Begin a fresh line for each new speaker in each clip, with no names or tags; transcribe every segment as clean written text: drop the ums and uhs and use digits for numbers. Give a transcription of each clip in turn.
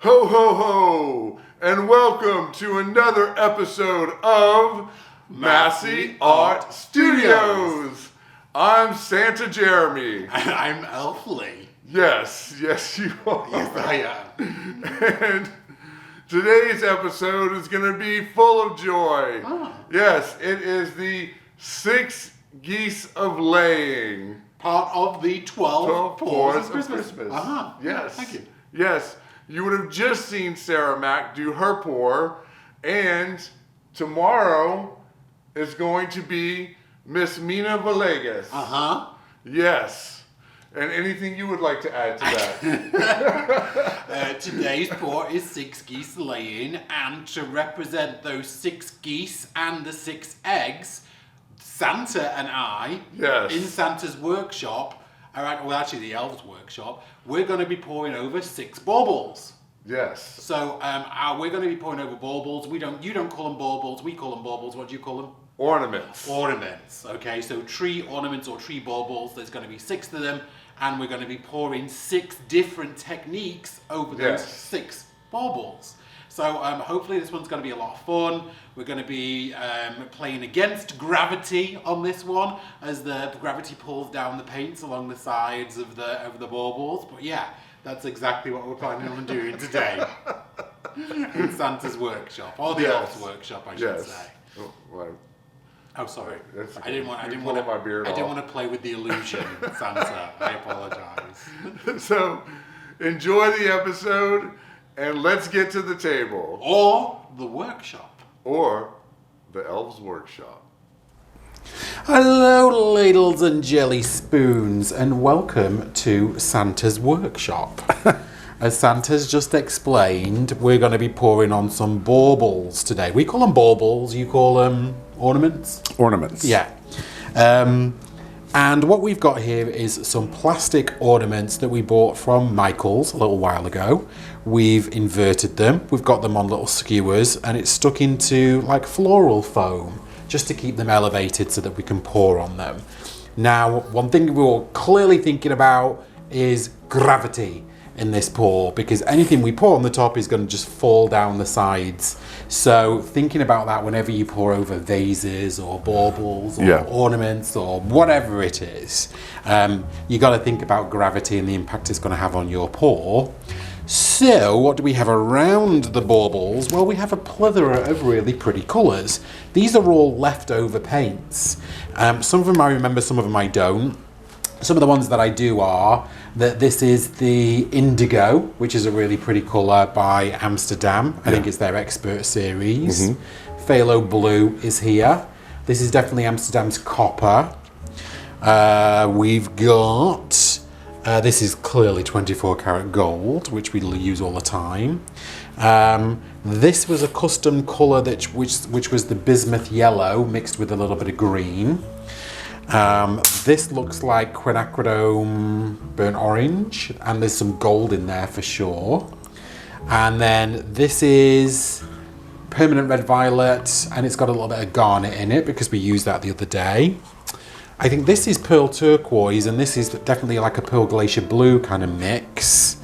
Ho ho ho, and welcome to another episode of Masse Art Studios. I'm Santa Jeremy.
And I'm Elf Lee.
Yes, you are.
Yes, I am.
And today's episode is going to be full of joy.
Oh.
Yes, it is the 6 Geese-a-laying.
Part of the 12 Pours of Christmas.
Uh-huh. Yes.
Thank you.
Yes. You would have just seen Sarah Mack do her pour, and tomorrow is going to be Miss Mina Villegas.
Uh-huh.
Yes. And anything you would like to add to that?
Today's pour is 6 Geese-a-laying, and to represent those 6 geese and the 6 eggs, Santa and I,
Yes.
in Santa's workshop, actually the elves' workshop, we're going to be pouring over 6 baubles.
Yes.
So we're going to be pouring over baubles. You don't call them baubles, we call them baubles. What do you call them?
Ornaments.
Ornaments. Okay, so tree ornaments or tree baubles. There's going to be 6 of them, and we're going to be pouring 6 different techniques over those 6 baubles. So hopefully this one's going to be a lot of fun. We're going to be playing against gravity on this one, as the gravity pulls down the paints along the sides of the baubles. But yeah, that's exactly what we're planning on doing today in Santa's workshop, or the elf's workshop, I should say.
Oh, well,
oh, sorry.
That's
I didn't want to play with the illusion, Santa. I apologize.
So, enjoy the episode, and let's get to the table.
Or the workshop.
Or the elves' workshop.
Hello, ladles and jelly spoons, and welcome to Santa's workshop. As Santa's just explained, we're going to be pouring on some baubles today. We call them baubles, you call them ornaments?
Ornaments.
Yeah. And what we've got here is some plastic ornaments that we bought from Michael's a little while ago. We've inverted them. We've got them on little skewers, and it's stuck into like floral foam just to keep them elevated so that we can pour on them. Now, one thing we're clearly thinking about is gravity in this pour, because anything we pour on the top is going to just fall down the sides. So thinking about that whenever you pour over vases or baubles or ornaments or whatever it is, you got to think about gravity and the impact it's going to have on your pour. So what do we have around the baubles? Well, we have a plethora of really pretty colours. These are all leftover paints. Some of them I remember, some of them I don't. Some of the ones that I do are that this is the Indigo, which is a really pretty colour by Amsterdam. I think it's their expert series. Phthalo Blue is here. This is definitely Amsterdam's Copper. We've got, this is clearly 24 karat gold, which we use all the time. This was a custom colour which was the bismuth yellow mixed with a little bit of green. This looks like quinacridone burnt orange, and there's some gold in there for sure. And then this is permanent red violet, and it's got a little bit of garnet in it because we used that the other day. I think this is pearl turquoise, and this is definitely like a pearl glacier blue kind of mix.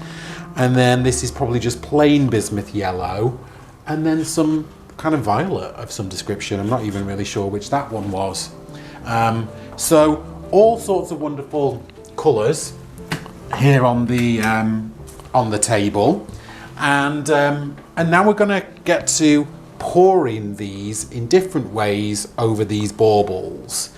And then this is probably just plain bismuth yellow, and then some kind of violet of some description. I'm not even really sure which that one was. So all sorts of wonderful colours here on the table, and now we're going to get to pouring these in different ways over these baubles.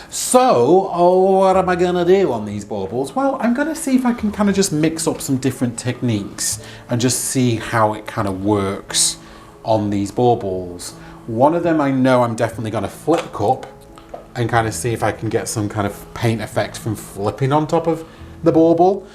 So what am I going to do on these baubles? Well, I'm going to see if I can kind of just mix up some different techniques and just see how it kind of works on these baubles. One of them I know I'm definitely going to flip cup and kind of see if I can get some kind of paint effect from flipping on top of the bauble.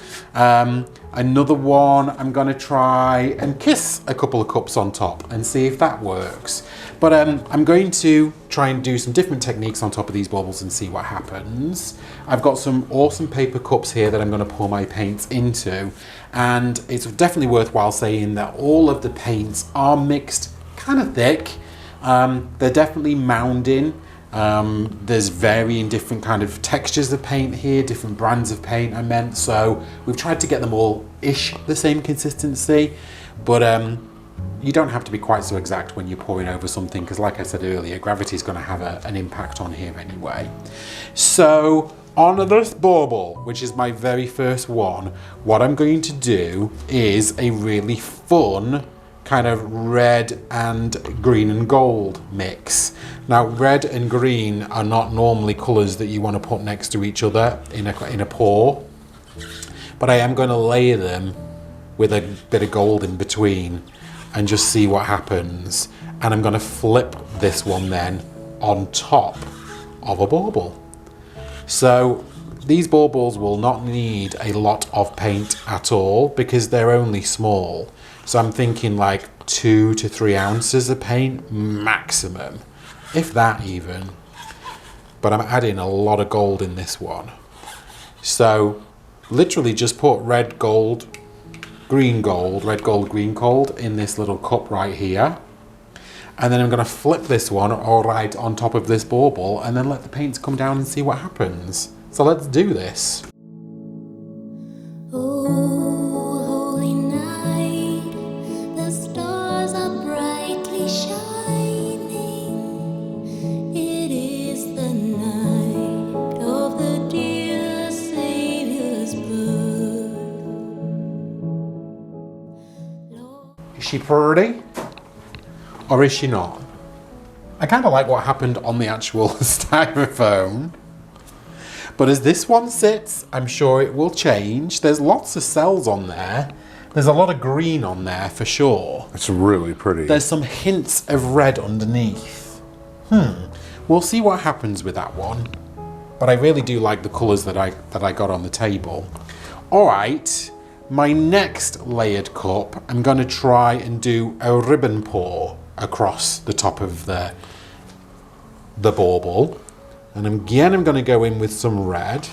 Another one, I'm going to try and kiss a couple of cups on top and see if that works. But I'm going to try and do some different techniques on top of these baubles and see what happens. I've got some awesome paper cups here that I'm going to pour my paints into, and it's definitely worthwhile saying that all of the paints are mixed kind of thick. They're definitely mounding There's varying different kind of textures of paint here, different brands of paint I meant, so we've tried to get them all ish the same consistency, but you don't have to be quite so exact when you're pouring over something, because like I said earlier, gravity is going to have an impact on here anyway. So on this bauble, which is my very first one, what I'm going to do is a really fun kind of red and green and gold mix. Now, red and green are not normally colours that you want to put next to each other in a pour, but I am going to layer them with a bit of gold in between and just see what happens. And I'm going to flip this one then on top of a bauble. So these baubles will not need a lot of paint at all because they're only small. So I'm thinking like 2 to 3 ounces of paint maximum, if that even. But I'm adding a lot of gold in this one. So literally just put red gold, green gold, red gold, green gold in this little cup right here. And then I'm going to flip this one all right on top of this bauble and then let the paints come down and see what happens. So let's do this. Is she pretty? Or is she not? I kind of like what happened on the actual styrofoam. But as this one sits, I'm sure it will change. There's lots of cells on there. There's a lot of green on there for sure.
It's really pretty.
There's some hints of red underneath. We'll see what happens with that one. But I really do like the colours that I got on the table. All right. My next layered cup, I'm going to try and do a ribbon pour across the top of the bauble. And again, I'm going to go in with some red.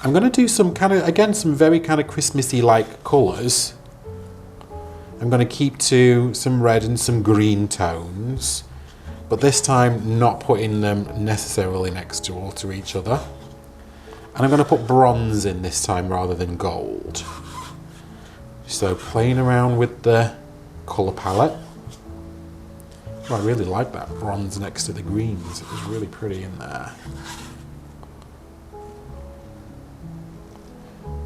I'm going to do some kind of, again, some very kind of Christmassy-like colours. I'm going to keep to some red and some green tones. But this time, not putting them necessarily next to each other. And I'm going to put bronze in this time rather than gold. So playing around with the colour palette. Oh, I really like that bronze next to the greens. It was really pretty in there.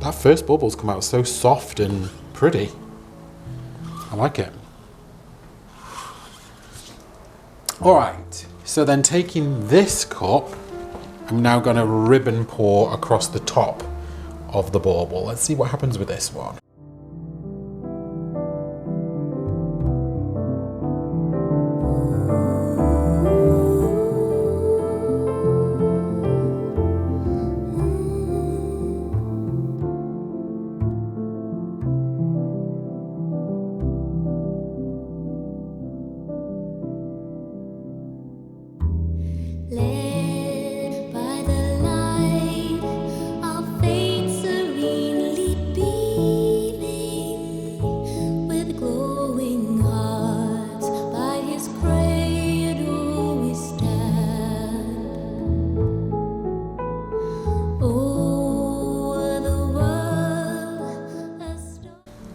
That first bubble's come out so soft and pretty. I like it. Alright, so then taking this cup, I'm now going to ribbon pour across the top of the bauble. Let's see what happens with this one.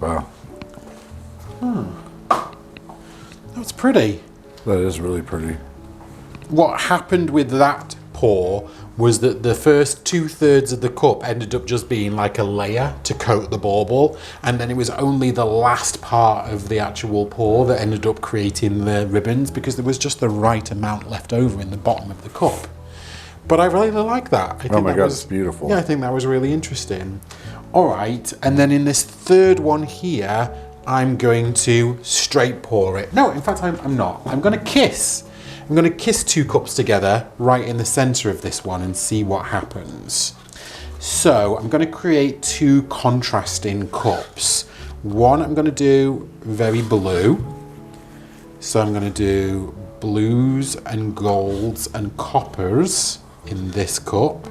Wow.
That's pretty.
That is really pretty.
What happened with that pour was that the first 2/3 of the cup ended up just being like a layer to coat the bauble, and then it was only the last part of the actual pour that ended up creating the ribbons because there was just the right amount left over in the bottom of the cup. But I really like that. I think
Oh my
that
God,
was,
it's beautiful.
Yeah, I think that was really interesting. All right, and then in this third one here, I'm going to straight pour it. No, in fact, I'm not. I'm going to kiss. I'm going to kiss 2 cups together right in the center of this one and see what happens. So I'm going to create 2 contrasting cups. One I'm going to do very blue. So I'm going to do blues and golds and coppers in this cup.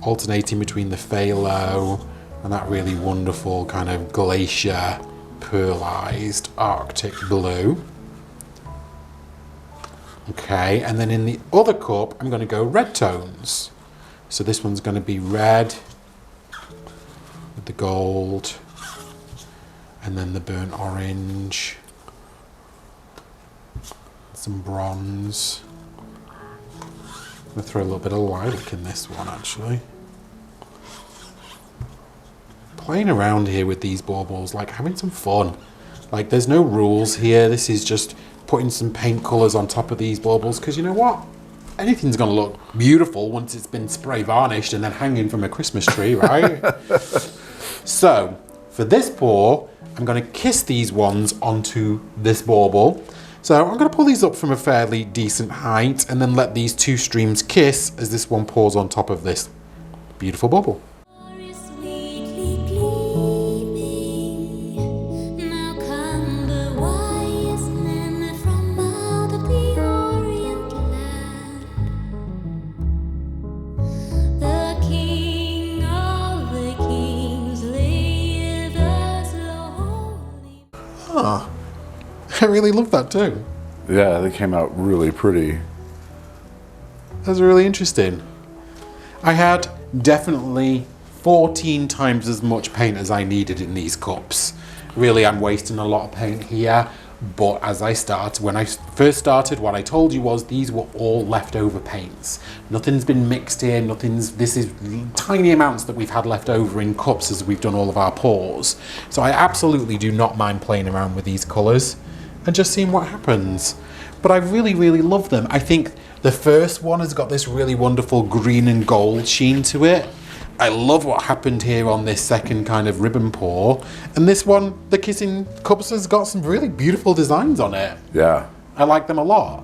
Alternating between the phthalo and that really wonderful kind of glacier pearlized Arctic blue. Okay, and then in the other cup, I'm going to go red tones. So this one's going to be red with the gold, and then the burnt orange, some bronze. I'm going to throw a little bit of lilac in this one, actually. Playing around here with these baubles, like having some fun. Like there's no rules here. This is just putting some paint colours on top of these baubles, because you know what? Anything's going to look beautiful once it's been spray varnished and then hanging from a Christmas tree, right? So for this pour, I'm going to kiss these ones onto this bauble. So I'm going to pull these up from a fairly decent height and then let these two streams kiss as this one pours on top of this beautiful bauble. I really love that too.
Yeah, they came out really pretty.
That's really interesting. I had definitely 14 times as much paint as I needed in these cups. Really, I'm wasting a lot of paint here, but when I first started, what I told you was these were all leftover paints. Nothing's been mixed here, this is tiny amounts that we've had left over in cups as we've done all of our pours. So I absolutely do not mind playing around with these colours and just seeing what happens. But I really, really love them. I think the first one has got this really wonderful green and gold sheen to it. I love what happened here on this second kind of ribbon pour. And this one, the Kissing Cups, has got some really beautiful designs on it.
Yeah.
I like them a lot.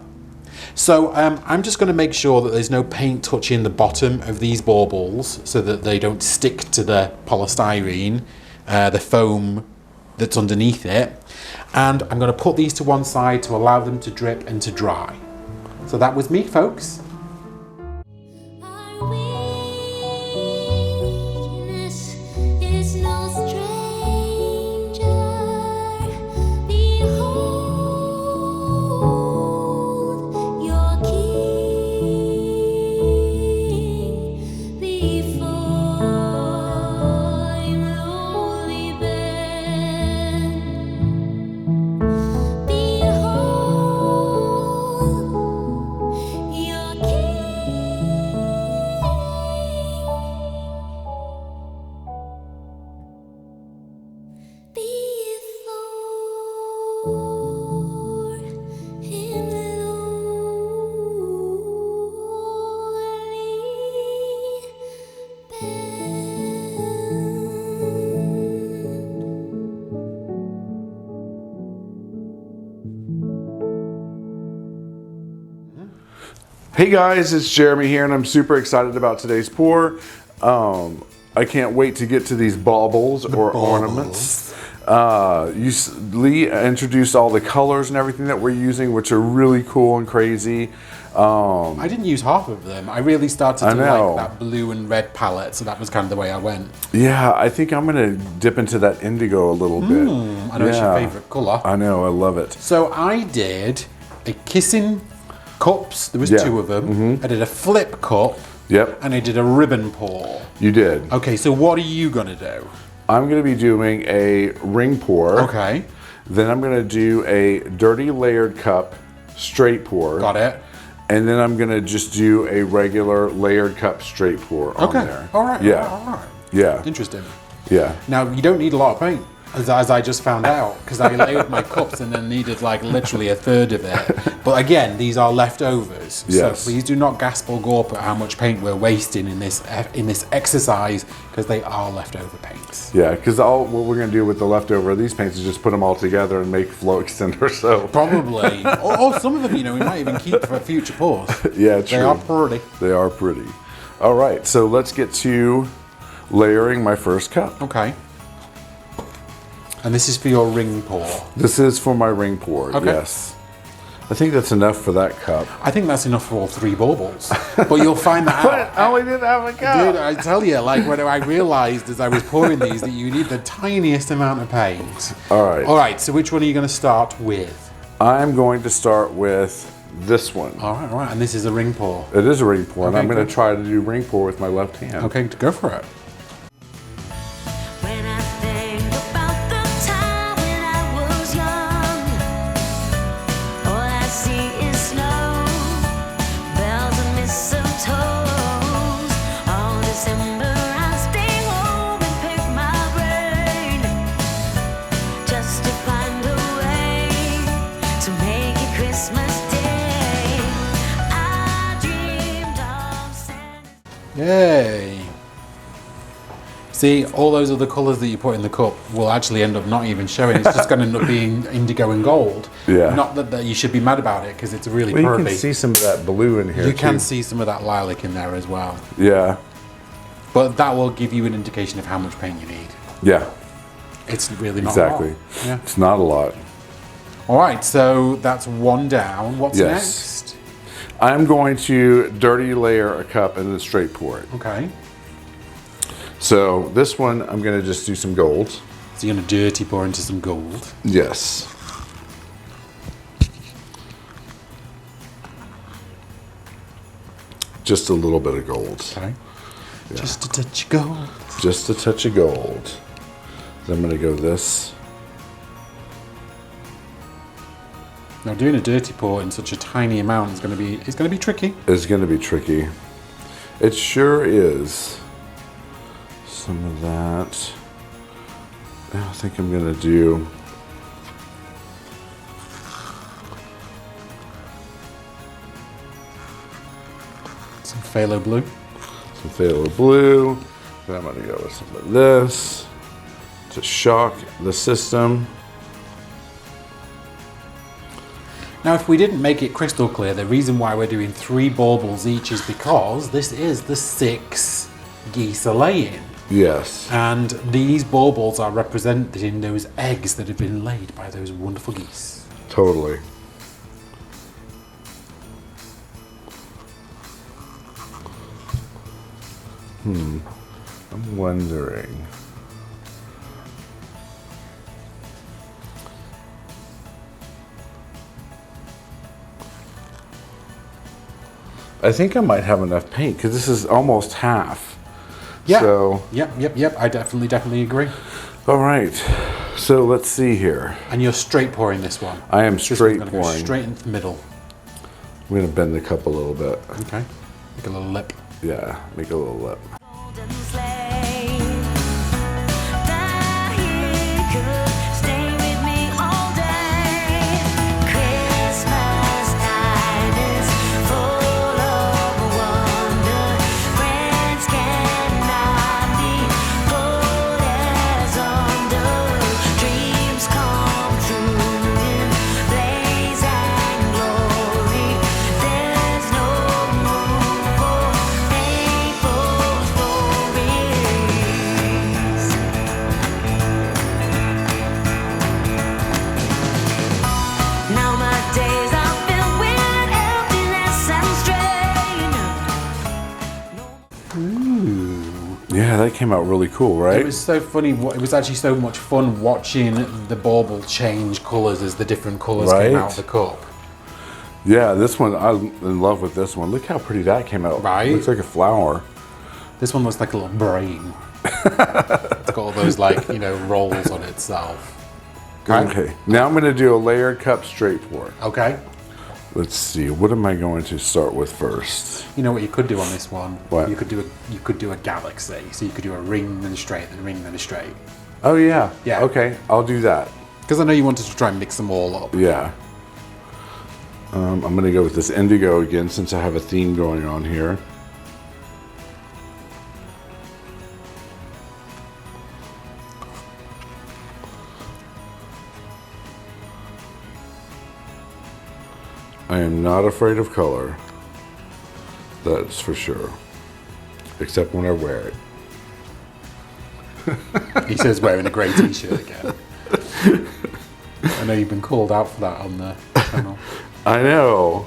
So I'm just going to make sure that there's no paint touching the bottom of these baubles so that they don't stick to the polystyrene, the foam that's underneath it. And I'm going to put these to one side to allow them to drip and to dry. So that was me, folks.
Hey guys, it's Jeremy here, and I'm super excited about today's pour. I can't wait to get to these baubles or ornaments. Lee introduced all the colors and everything that we're using, which are really cool and crazy.
I didn't use half of them. I really started to like that blue and red palette, so that was kind of the way I went.
Yeah, I think I'm gonna dip into that indigo a little bit.
I know it's your favorite color.
I know, I love it.
So I did a Kissing Cups. There was two of them. I did a flip cup.
Yep.
And I did a ribbon pour.
You did.
Okay, so what are you gonna do?
I'm gonna be doing a ring pour.
Okay.
Then I'm gonna do a dirty layered cup straight pour.
Got it.
And then I'm gonna just do a regular layered cup straight pour on there.
All right.
Yeah.
All right.
Yeah.
Interesting.
Yeah.
Now you don't need a lot of paint, as I just found out, because I layered my cups and then needed like literally a third of it. But again, these are leftovers.
Yes.
So please do not gasp or gawp at how much paint we're wasting in this exercise, because they are leftover paints.
Yeah, because what we're going to do with the leftover of these paints is just put them all together and make flow extender. So
probably, or some of them, we might even keep for future pours.
Yeah, true.
They are pretty.
They are pretty. All right, so let's get to layering my first cup.
Okay. And this is for your ring pour.
This is for my ring pour.
Okay.
Yes. I think that's enough for that cup.
I think that's enough for all 3 baubles. But you'll find that out.
I only didn't have a cup.
Dude, I tell you, like when I realised as I was pouring these that you need the tiniest amount of paint.
All right.
All right, so which one are you going to start with?
I'm going to start with this one.
All right, and this is a ring pour.
It is a ring pour, and
Okay,
I'm going
good.
to try to do ring pour with my left hand.
Okay, go for it.
When I think about the time when I was young, all I see is snow, bells and mistletoes. All December I stay home and pick my brain, just to find a way to make it Christmas Day. I dreamed of Santa.
Yay. See, all those other colours that you put in the cup will actually end up not even showing. It's just going to end up being indigo and gold.
Yeah.
Not that you should be mad about it, because it's really
Well, you
pretty.
can see some of that blue in here,
You can
too.
see some of that lilac in there as well.
Yeah.
But that will give you an indication of how much paint you need.
Yeah.
It's really not
Exactly.
a lot. Yeah.
It's not a lot.
All right, so that's one down. What's
Yes.
next?
I'm going to dirty layer a cup and then straight pour it.
Okay.
So this one, I'm going to just do some gold.
So you're going to dirty pour into some gold.
Yes. Just a little bit of gold.
Okay. Just a touch of gold.
Just a touch of gold. Then I'm going to go this.
Now doing a dirty pour in such a tiny amount is going to be tricky.
It's going to be tricky. It sure is. Some of that. I think I'm going to do.
Some phthalo blue.
Some phthalo blue. Then I'm going to go with some of this to shock the system.
Now, if we didn't make it crystal clear, the reason why we're doing 3 baubles each is because this is the 6 Geese-a-laying.
Yes.
And these baubles are representing those eggs that have been laid by those wonderful geese.
Totally. I'm wondering. I think I might have enough paint because this is almost half.
Yeah.
So,
Yep. I definitely agree.
all right. So let's see here.
And you're straight pouring this one.
I am
This one's
straight
gonna go
pouring.
straight into the middle.
I'm going to bend the cup a little bit.
Okay. Make a little lip.
Yeah, make a little lip.
Golden sleigh, that he could stay with me all day. Christmas night is full of wonder. Friends cannot be put as under. Dreams come true in blaze and glory. There's no room for painful stories. Now my days are filled with emptiness and strain.
Yeah, that came out really cool, right?
It was so funny. It was actually so much fun watching the bauble change colours as the different colours came
Right.
out of the cup.
Yeah, this one, I'm in love with this one. Look how pretty that came out.
Right.
Looks like a flower.
This one looks like a little brain. It's got all those rolls on itself.
Okay, now I'm going to do a layered cup straight pour.
Okay.
Let's see, what am I going to start with first?
You know what you could do on this one?
What?
You could do a galaxy. So you could do a ring, then a straight, then a ring, then a straight.
Oh yeah.
Yeah.
Okay, I'll do that.
Because I know you wanted to try and mix them all up.
Yeah. I'm going to go with this indigo again since I have a theme going on here. I am not afraid of color. That's for sure. Except when I wear it.
He says wearing a grey t-shirt again. I know you've been called out for that on the channel.
I know.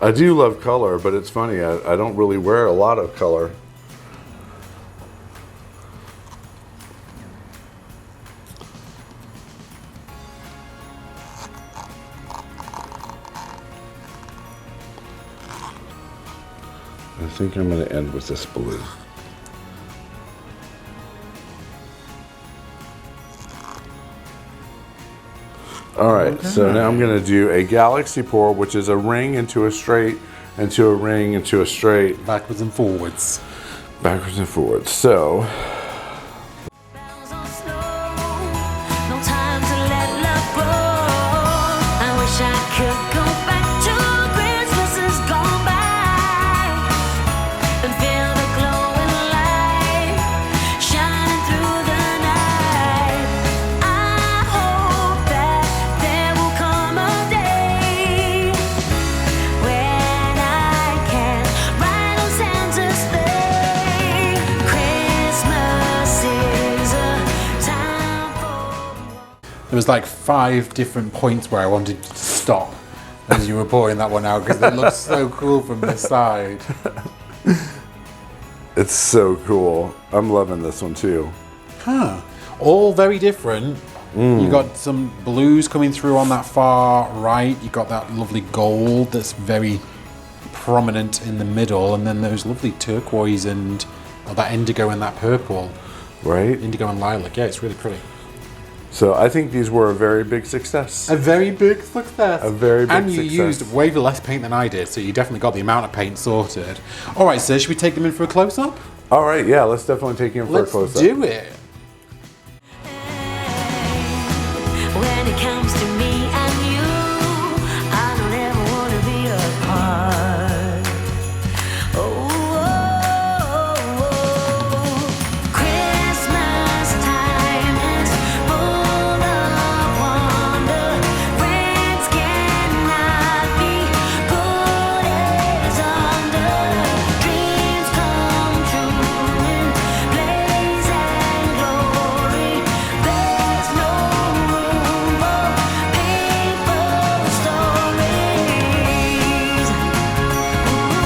I do love color, but it's funny, I don't really wear a lot of color. I think I'm going to end with this blue. All right, so now I'm going to do a galaxy pour, which is a ring into a straight, into a ring, into a straight.
Backwards and forwards.
Backwards and forwards. So,
Bells on slow, no time to let love go. I wish I could go back to Christmases gone by and feel the glowing light shining through the night. I hope that there will come a day when I can ride on Santa's sleigh. Christmas is a time for.
There was like 5 different points where I wanted to stop as you were pouring that one out because it looks so cool from the side.
it's so cool. I'm loving this one too.
Huh. All very different. You got some blues coming through on that far right. You got that lovely gold that's very prominent in the middle, and then those lovely turquoise and that indigo and that purple.
Right?
Indigo and lilac. Yeah, it's really pretty.
So I think these were a very big success.
A very big success.
A very big
and you
success.
used way less paint than I did, so you definitely got the amount of paint sorted. All right, so should we take them in for a close-up?
All right, yeah, let's definitely take him for
Let's
a close-up.
do it.
When it comes to me and you, I don't ever want to be apart. Oh, Christmas time is full of wonder. Friends cannot be put as under. Dreams come true in blaze and glory. There's no room for painful stories. Ooh,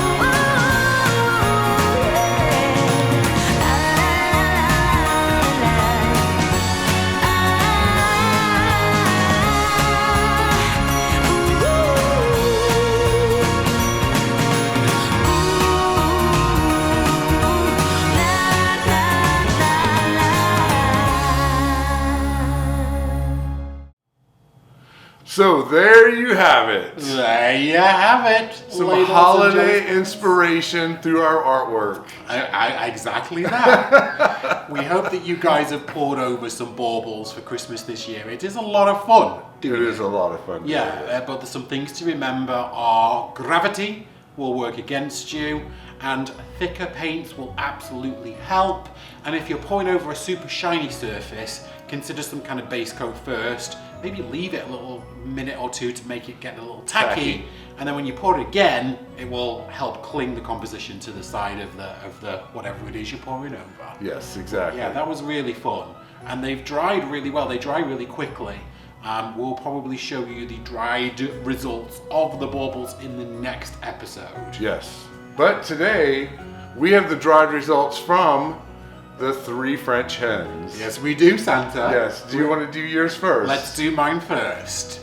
So there you have it.
There you have it.
Some
ladies and
holiday
gentlemen.
inspiration through our artwork.
Exactly that. We hope that you guys have poured over some baubles for Christmas this year. It is a lot of fun.
It is a lot of fun.
Yeah, but there's some things to remember are gravity will work against you, and thicker paints will absolutely help. And if you're pouring over a super shiny surface, consider some kind of base coat first. Maybe leave it a little minute or two to make it get a little tacky. And then when you pour it again, it will help cling the composition to the side of the whatever it is you're pouring over.
Yes, exactly.
Yeah, that was really fun. And they've dried really well. They dry really quickly. We'll probably show you the dried results of the baubles in the next episode.
Yes. But today, we have the dried results from the 3 French hens.
Yes, we do, Santa.
Yes. Do you want to do yours first?
Let's do mine first.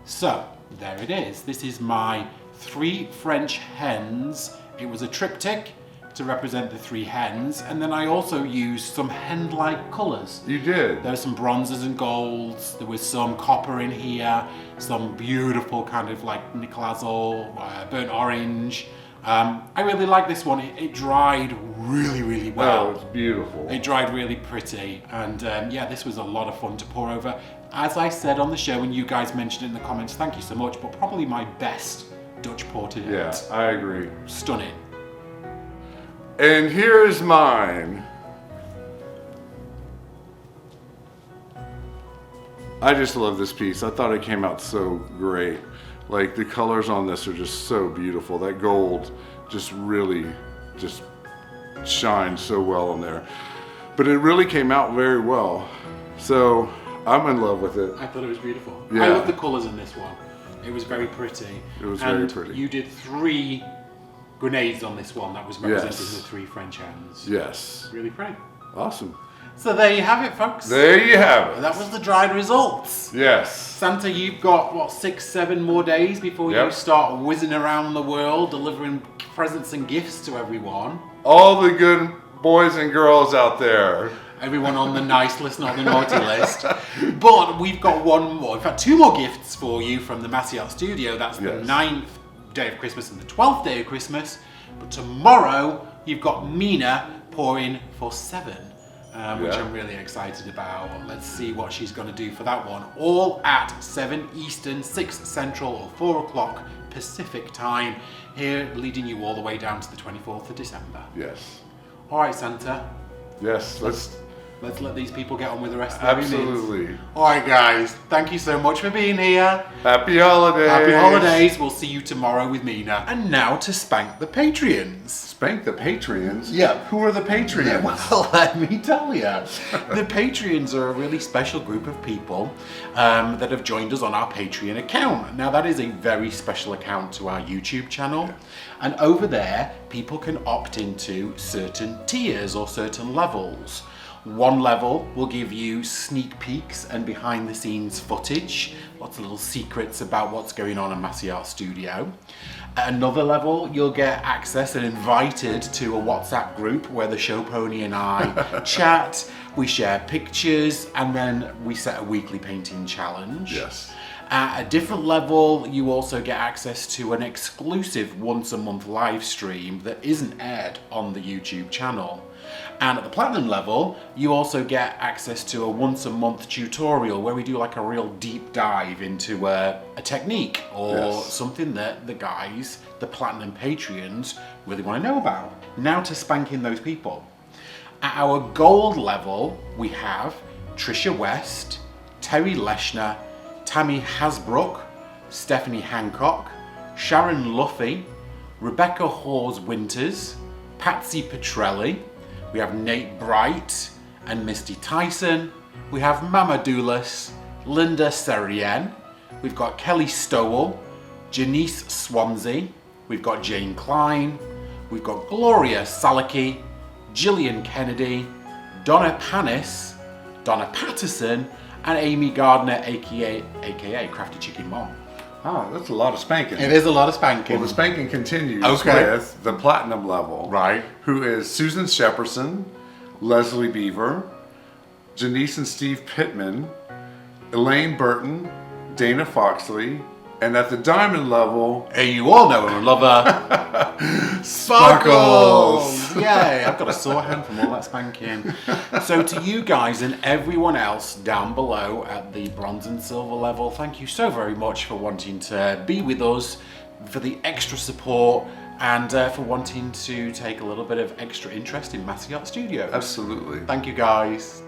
So, there it is. This is my 3 French hens. It was a triptych to represent the 3 hens, and then I also used some hen-like colours.
You did.
There's some bronzes and golds, there was some copper in here, some beautiful kind of like Nicolas or burnt orange. I really like this one. It dried really well.
Oh, it's beautiful.
It dried really pretty, and yeah, this was a lot of fun to pour over. As I said on the show, and you guys mentioned it in the comments, thank you so much, but probably my best Dutch pour to date.
Yeah, I agree.
Stunning.
And here's mine. I just love this piece. I thought it came out so great. Like, the colors on this are just so beautiful. That gold just really just shines so well in there. But it really came out very well. So I'm in love with it.
I thought it was beautiful.
Yeah.
I love the colours in this one. It was very pretty.
It was
and
very pretty.
You did 3 grenades on this one. That was representing
Yes.
the 3 French hens.
Yes.
Really pretty.
Awesome.
So there you have it, folks.
There you have it.
That was the dried results.
Yes.
Santa, you've got, what, 6, 7 more days before you
Yep.
start whizzing around the world delivering presents and gifts to everyone.
All the good boys and girls out there.
Everyone on the nice list, not the naughty list. But we've got one more, in fact 2 more gifts for you from the Masse Art Studio. That's the
Yes.
9th day of Christmas and the 12th day of Christmas. But tomorrow, you've got Mina pouring for 7. Which
Yeah.
I'm really excited about. Let's see what she's going to do for that one. All at 7 Eastern, 6 Central, or 4 o'clock Pacific time. Here, leading you all the way down to the 24th of December.
Yes.
All right, Santa.
Yes.
Let's let these people get on with the rest of their evenings.
Absolutely.
All right, guys. Thank you so much for being here.
Happy holidays.
Happy holidays. We'll see you tomorrow with Mina. And now to spank the Patreons.
Spank the Patreons?
Yeah.
Who are the Patreons?
Well, let me tell you. The Patreons are a really special group of people that have joined us on our Patreon account. Now, that is a very special account to our YouTube channel. And over there, people can opt into certain tiers or certain levels. One level will give you sneak peeks and behind the scenes footage, lots of little secrets about what's going on in Masse Art Studio. At another level, you'll get access and invited to a WhatsApp group where the show pony and I chat, we share pictures, and then we set a weekly painting challenge.
Yes.
At a different level, you also get access to an exclusive once a month live stream that isn't aired on the YouTube channel. And at the platinum level, you also get access to a once a month tutorial where we do like a real deep dive into a technique or
Yes.
something that the guys, the platinum Patreons, really want to know about. Now to spanking those people. At our gold level, we have Trisha West, Terry Leshner, Tammy Hasbrook, Stephanie Hancock, Sharon Luffy, Rebecca Hawes Winters, Patsy Petrelli, we have Nate Bright and Misty Tyson, we have Mama Doulis, Linda Serien, we've got Kelly Stowell, Janice Swansea, we've got Jane Klein, we've got Gloria Salaki, Gillian Kennedy, Donna Panis, Donna Patterson, and Amy Gardner, aka Crafty Chicken Mom.
Ah, that's a lot of spanking.
It is a lot of spanking.
Well, the spanking continues
Okay.
with the platinum level.
Right.
Who is Susan Shepperson, Leslie Beaver, Janice and Steve Pittman, Elaine Burton, Dana Foxley, and at the diamond level,
Hey, you all know and love her.
Sparkles!
Yay, I've got a sore hand from all that spanking. So to you guys and everyone else down below at the bronze and silver level, thank you so very much for wanting to be with us, for the extra support, and for wanting to take a little bit of extra interest in Masse Art Studios.
Absolutely.
Thank you guys.